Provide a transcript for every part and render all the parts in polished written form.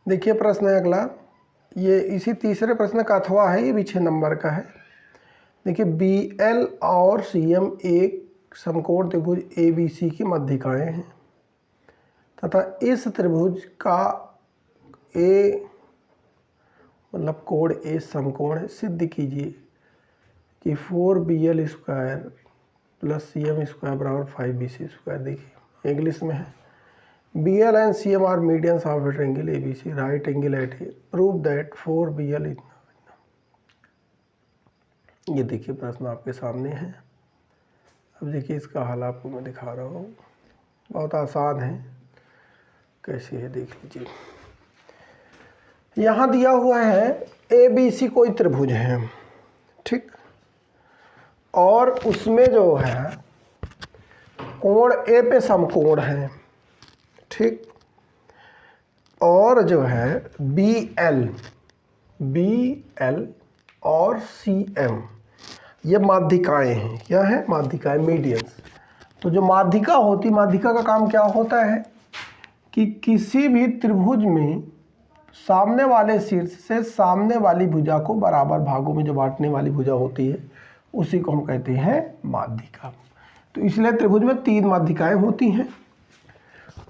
देखिए प्रश्न है अगला, ये इसी तीसरे प्रश्न का अथवा है, ये भी 6 नंबर का है। देखिए BL और CM एक समकोण त्रिभुज ABC की मध्यिकाएं हैं तथा इस त्रिभुज का A मतलब कोण A समकोण है। सिद्ध कीजिए कि 4BL square plus CM square बराबर 5BC स्क्वायर। देखिए इंग्लिश में है। BL and CM are medians of a triangle ABC, right angle at A. Prove that 4BL इतना। ये देखिए प्रश्न आपके सामने है। अब देखिए इसका हल आपको मैं दिखा रहा हूँ, बहुत आसान है। कैसे है देख लीजिए। यहाँ दिया हुआ है ABC कोई त्रिभुज है, ठीक, और उसमें जो है कोण A पे समकोण है, ठीक, और जो है BL और CM ये माध्यिकाएं हैं। क्या है? माध्यिकाएं, मीडियंस। तो जो माध्यिका होती, माध्यिका का काम क्या होता है कि किसी भी त्रिभुज में सामने वाले शीर्ष से सामने वाली भुजा को बराबर भागों में जो बांटने वाली भुजा होती है उसी को हम कहते हैं माध्यिका। तो इसलिए त्रिभुज में 3 माध्यिकाएं होती हैं।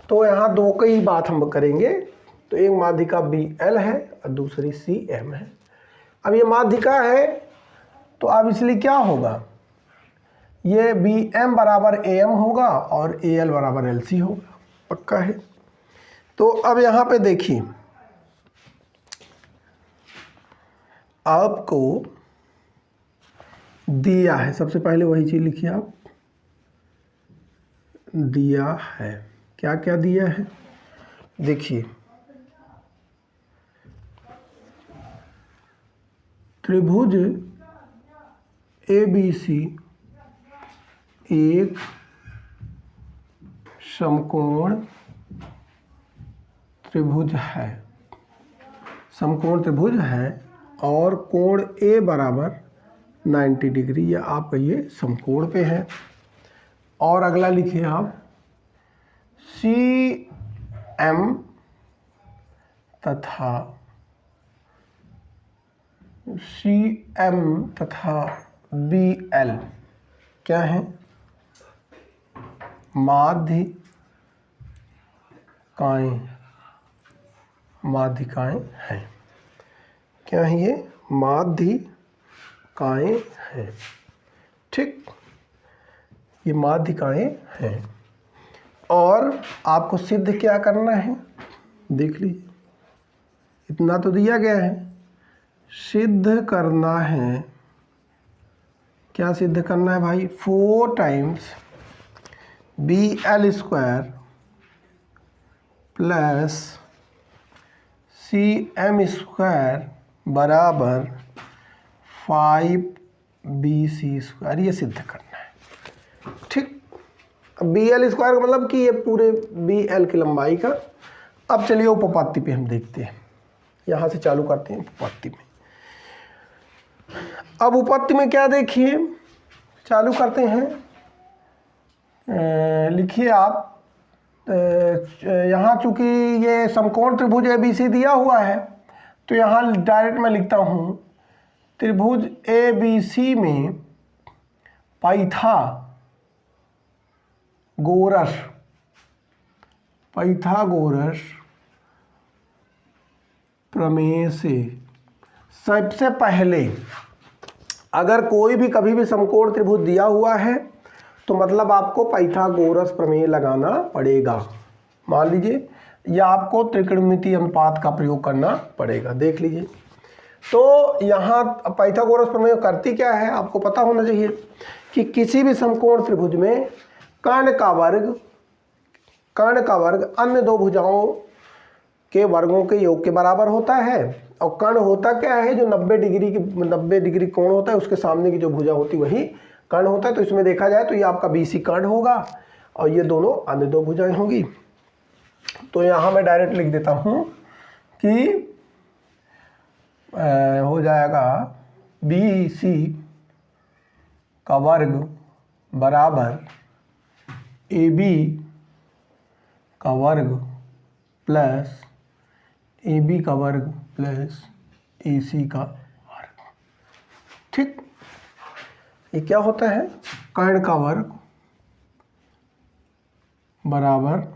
तो यहाँ 2 की बात हम करेंगे। तो एक माध्यिका BL है और दूसरी CM है। अब ये माध्यिका है तो अब इसलिए क्या होगा, ये BM बराबर AM होगा और AL बराबर LC होगा, पक्का है। तो अब यहाँ पे देखिए, आपको दिया है, सबसे पहले वही चीज़ लिखिए आप, दिया है। क्या क्या दिया है देखिए, त्रिभुज ABC एक समकोण त्रिभुज है, समकोण त्रिभुज है और कोण A बराबर 90 डिग्री, या आप कहिए समकोण पे है। और अगला लिखिए आप, CM तथा BL क्या है? माध्यिकाएं हैं। क्या है ये? माध्यिकाएं हैं, ठीक, ये माध्यिकाएं हैं। और आपको सिद्ध क्या करना है देख लीजिए, इतना तो दिया गया है, सिद्ध करना है। क्या सिद्ध करना है भाई? 4 times BL square plus CM square बराबर 5BC स्क्वायर, ये सिद्ध करना है, ठीक। अब BL स्क्वायर का मतलब कि ये पूरे BL की लंबाई का। अब चलिए उपपत्ति पे हम देखते हैं, यहाँ से चालू करते हैं उपपत्ति में। अब उपपत्ति में क्या देखिए, चालू करते हैं। लिखिए आप, यहाँ चूंकि ये समकोण त्रिभुज ABC दिया हुआ है तो यहाँ डायरेक्ट मैं लिखता हूँ, त्रिभुज ABC में पाइथागोरस प्रमेय से सबसे पहले, अगर कोई भी कभी भी समकोण त्रिभुज दिया हुआ है तो मतलब आपको पाइथागोरस प्रमेय लगाना पड़ेगा। मान लीजिए, या आपको त्रिकोणमितीय अनुपात का प्रयोग करना पड़ेगा। देख लीजिए, तो यहाँ पाइथागोरस प्रमेय करती क्या है, आपको पता होना चाहिए कि किसी भी समकोण त्रिभुज में कर्ण का वर्ग अन्य 2 भुजाओं के वर्गों के योग के बराबर होता है। और कर्ण होता क्या है? जो 90 डिग्री कोण होता है उसके सामने की जो भुजा होती है वही कर्ण होता है। तो इसमें देखा जाए तो ये आपका BC कर्ण होगा और ये दोनों अन्य 2 भुजाएं होंगी। तो यहाँ मैं डायरेक्ट लिख देता हूँ कि हो जाएगा BC का वर्ग बराबर AB का वर्ग प्लस AB का वर्ग प्लस AC का वर्ग। ठीक, ये क्या होता है, कर्ण का वर्ग बराबर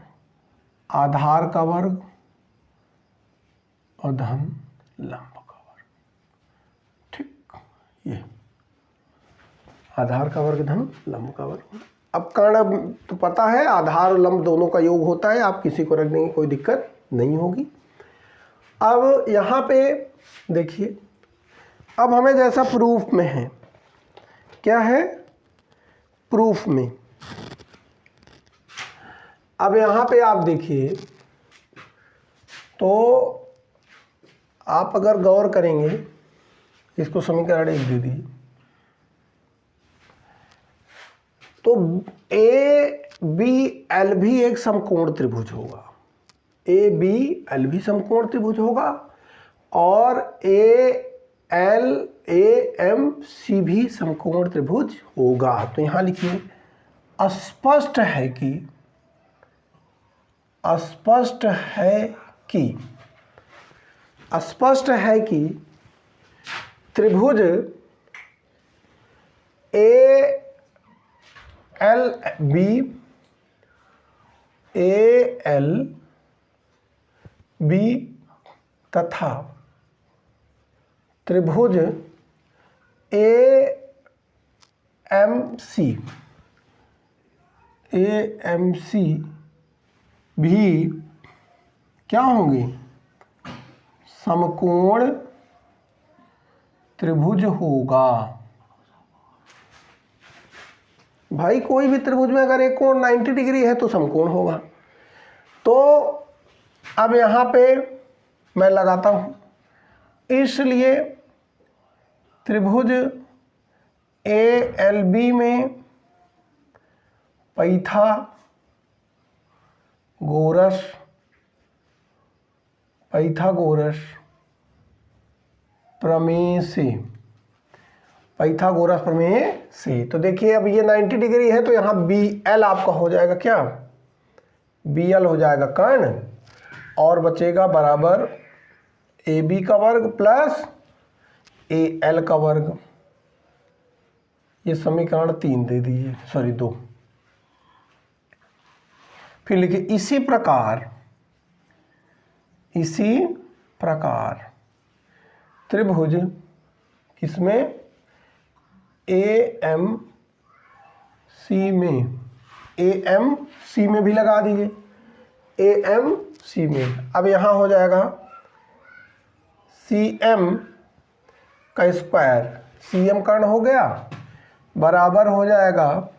आधार का वर्ग और धन लंब का वर्ग। ठीक, ये आधार का वर्ग धन लंब का वर्ग। अब कर्ण तो पता है, आधार और लंब दोनों का योग होता है, आप किसी को रख देंगे कोई दिक्कत नहीं होगी। अब यहाँ पे देखिए, अब हमें जैसा प्रूफ में है, क्या है प्रूफ में, अब यहाँ पे आप देखिए तो आप अगर गौर करेंगे, इसको समीकरण 1 दे दीजिए, तो ABL भी एक समकोण त्रिभुज होगा, ABL भी समकोण त्रिभुज होगा और ALAMC भी समकोण त्रिभुज होगा। तो यहाँ लिखिए स्पष्ट है कि, स्पष्ट है कि, स्पष्ट है कि त्रिभुज ALB तथा त्रिभुज AMC भी क्या होंगे, समकोण त्रिभुज होगा। भाई कोई भी त्रिभुज में अगर एक कोण 90 डिग्री है तो समकोण होगा। तो अब यहाँ पे मैं लगाता हूँ, इसलिए त्रिभुज ALB में पाइथागोरस प्रमेय से, पाइथागोरस प्रमेय से, तो देखिए अब ये 90 डिग्री है तो यहाँ BL आपका हो जाएगा, क्या BL हो जाएगा कर्ण, और बचेगा बराबर AB का वर्ग प्लस AL का वर्ग। ये समीकरण 3 दे दीजिए, सॉरी 2। फिर लिखिए इसी प्रकार त्रिभुज किसमें, AMC में भी लगा दीजिए, AMC में। अब यहाँ हो जाएगा CM का स्क्वायर, CM कर्ण हो गया, बराबर हो जाएगा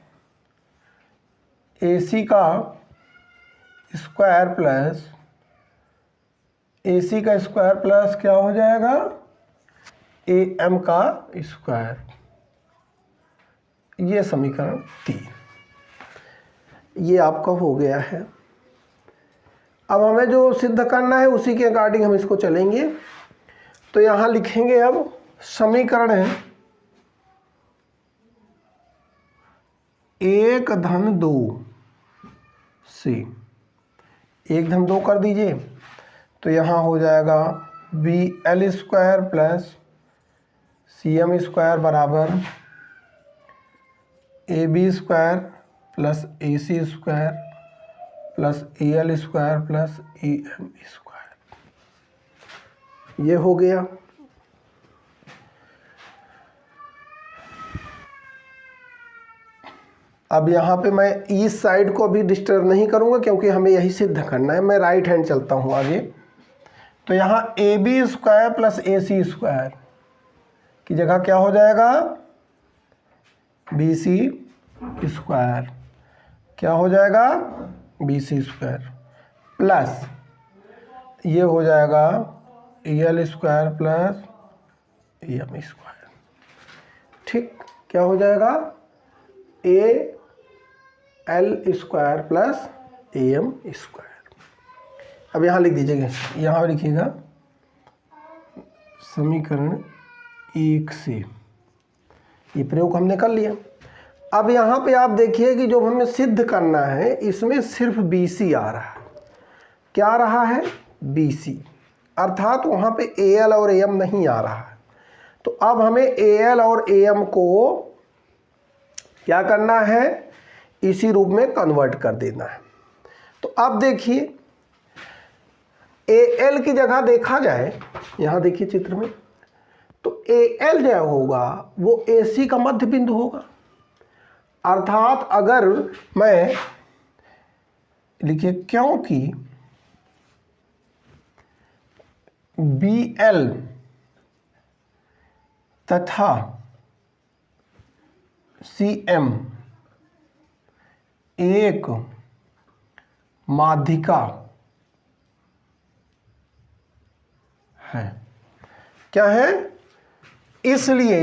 AC का स्क्वायर प्लस AC का स्क्वायर प्लस क्या हो जाएगा, AM का स्क्वायर। ये समीकरण 3 ये आपका हो गया है। अब हमें जो सिद्ध करना है उसी के अकॉर्डिंग हम इसको चलेंगे। तो यहाँ लिखेंगे अब समीकरण है 1-2 से 1-2 कर दीजिए, तो यहाँ हो जाएगा BL square plus CM square बराबर AB square plus AC square plus AL square plus AM square. ये हो गया। अब यहाँ पे मैं इस साइड को अभी डिस्टर्ब नहीं करूँगा क्योंकि हमें यही सिद्ध करना है। मैं राइट हैंड चलता हूँ आगे। तो यहाँ AB square plus AC square की जगह क्या हो जाएगा, BC स्क्वायर। क्या हो जाएगा, BC स्क्वायर प्लस ये हो जाएगा AL square plus AM square. ठीक, क्या हो जाएगा, AL square plus AM square. अब यहाँ लिख दीजिएगा, यहाँ लिखिएगा समीकरण 1 से। ये प्रयोग हमने कर लिया। अब यहाँ पे आप देखिए कि जो हमें सिद्ध करना है इसमें सिर्फ BC आ रहा है। क्या आ रहा है, BC। अर्थात वहाँ पे AL और AM नहीं आ रहा है। तो अब हमें AL और AM को क्या करना है, इसी रूप में कन्वर्ट कर देना है। तो अब देखिए AL की जगह देखा जाए, यहाँ देखिए चित्र में, तो AL जो होगा वो AC का मध्य बिंदु होगा। अर्थात अगर मैं लिखिए क्योंकि BL तथा CM एक माध्यिका है, क्या है, इसलिए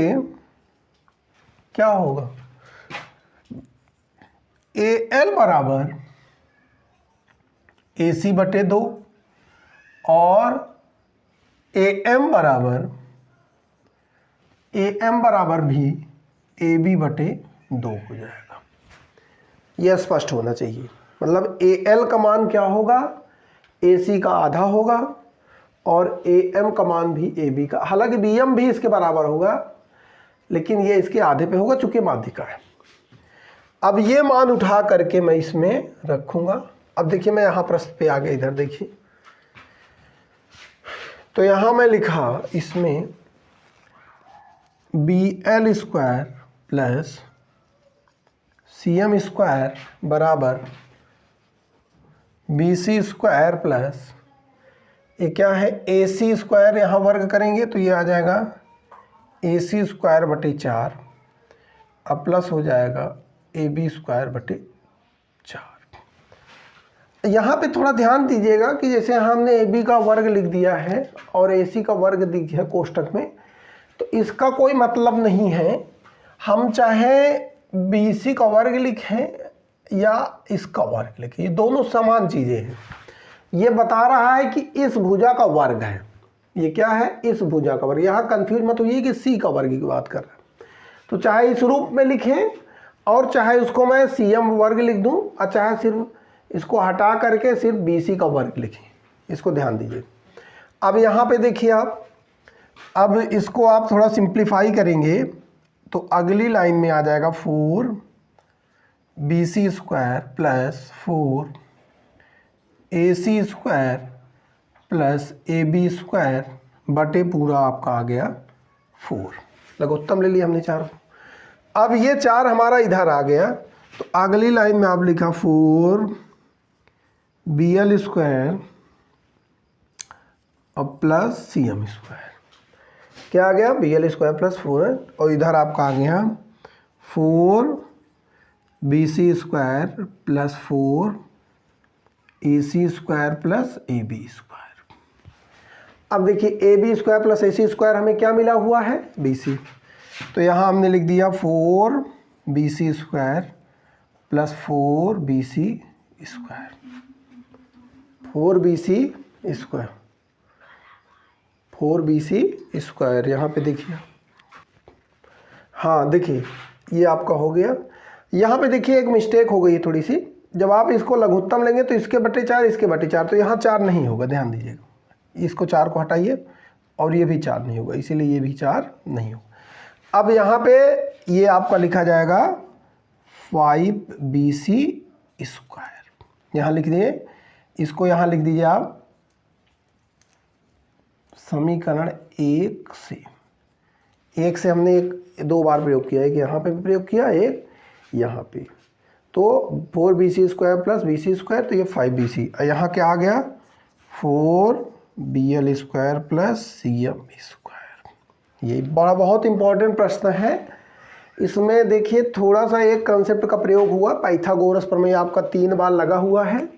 क्या होगा, AL बराबर AC बटे 2 और AM बराबर भी AB बटे 2 हो जाएगा। यह स्पष्ट होना चाहिए। मतलब AL का मान क्या होगा, AC का आधा होगा और AM का मान भी AB का, हालांकि BM भी इसके बराबर होगा लेकिन ये इसके आधे पे होगा चूंकि माध्यिका है। अब ये मान उठा करके मैं इसमें रखूंगा। अब देखिए मैं यहाँ प्रश्न पे आ गया, इधर देखिए, तो यहाँ मैं लिखा इसमें BL square plus CM square बराबर BC स्क्वायर प्लस ये क्या है AC स्क्वायर, यहाँ वर्ग करेंगे तो ये आ जाएगा AC स्क्वायर बटे 4, अब प्लस हो जाएगा AB स्क्वायर बटे 4। यहाँ पे थोड़ा ध्यान दीजिएगा कि जैसे हमने AB का वर्ग लिख दिया है और AC का वर्ग दिख गया कोष्टक में, तो इसका कोई मतलब नहीं है हम चाहे BC का वर्ग लिखें या इसका वर्ग लिखें, ये दोनों समान चीज़ें हैं। ये बता रहा है कि इस भुजा का वर्ग है, ये क्या है, इस भुजा का वर्ग। यहाँ कंफ्यूज मत होइए कि C का वर्ग की बात कर रहा है। तो चाहे इस रूप में लिखें और चाहे उसको मैं CM वर्ग लिख दूं और चाहे सिर्फ इसको हटा करके सिर्फ BC का वर्ग लिखें, इसको ध्यान दीजिए। अब यहाँ पे देखिए आप, अब इसको आप थोड़ा सिंप्लीफाई करेंगे तो अगली लाइन में आ जाएगा 4BC square plus 4AC square plus AB square बटे पूरा आपका आ गया 4। लघुत्तम ले लिया हमने 4। अब ये 4 हमारा इधर आ गया, तो अगली लाइन में आप लिखा 4BL स्क्वायर और प्लस CM स्क्वायर, क्या आ गया, BL स्क्वायर प्लस 4 और इधर आपका आ गया 4BC square plus 4AC square plus AB square. अब देखिए AB square plus AC square हमें क्या मिला हुआ है, BC, तो यहाँ हमने लिख दिया 4BC square plus 4BC square, 4BC square यहाँ पे देखिए। हाँ देखिए ये आपका हो गया। यहाँ पे देखिए एक मिस्टेक हो गई है थोड़ी सी, जब आप इसको लघुत्तम लेंगे तो इसके बटे 4 इसके बटे 4, तो यहाँ 4 नहीं होगा, ध्यान दीजिएगा। इसको 4 को हटाइए और ये भी 4 नहीं होगा, इसीलिए ये भी 4 नहीं होगा। अब यहाँ पे ये आपका लिखा जाएगा 5BC स्क्वायर, यहाँ लिख दिए, इसको यहाँ लिख दीजिए आप समीकरण 1 से हमने एक 2 बार प्रयोग किया है, कि यहाँ पे भी प्रयोग किया, एक यहाँ पे, तो 4BC square plus BC square, तो ये 5BC, यहाँ क्या आ गया 4BL square plus CM square. ये बड़ा बहुत इंपॉर्टेंट प्रश्न है। इसमें देखिए थोड़ा सा एक कंसेप्ट का प्रयोग हुआ, पाइथागोरस प्रमेय आपका 3 बार लगा हुआ है,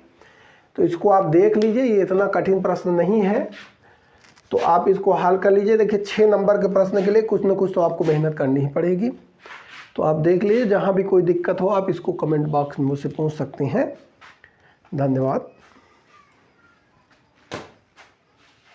तो इसको आप देख लीजिए, ये इतना कठिन प्रश्न नहीं है, तो आप इसको हल कर लीजिए। देखिए 6 नंबर के प्रश्न के लिए कुछ ना कुछ तो आपको मेहनत करनी ही पड़ेगी, तो आप देख लीजिए। जहाँ भी कोई दिक्कत हो आप इसको कमेंट बॉक्स में मुझसे पूछ सकते हैं। धन्यवाद।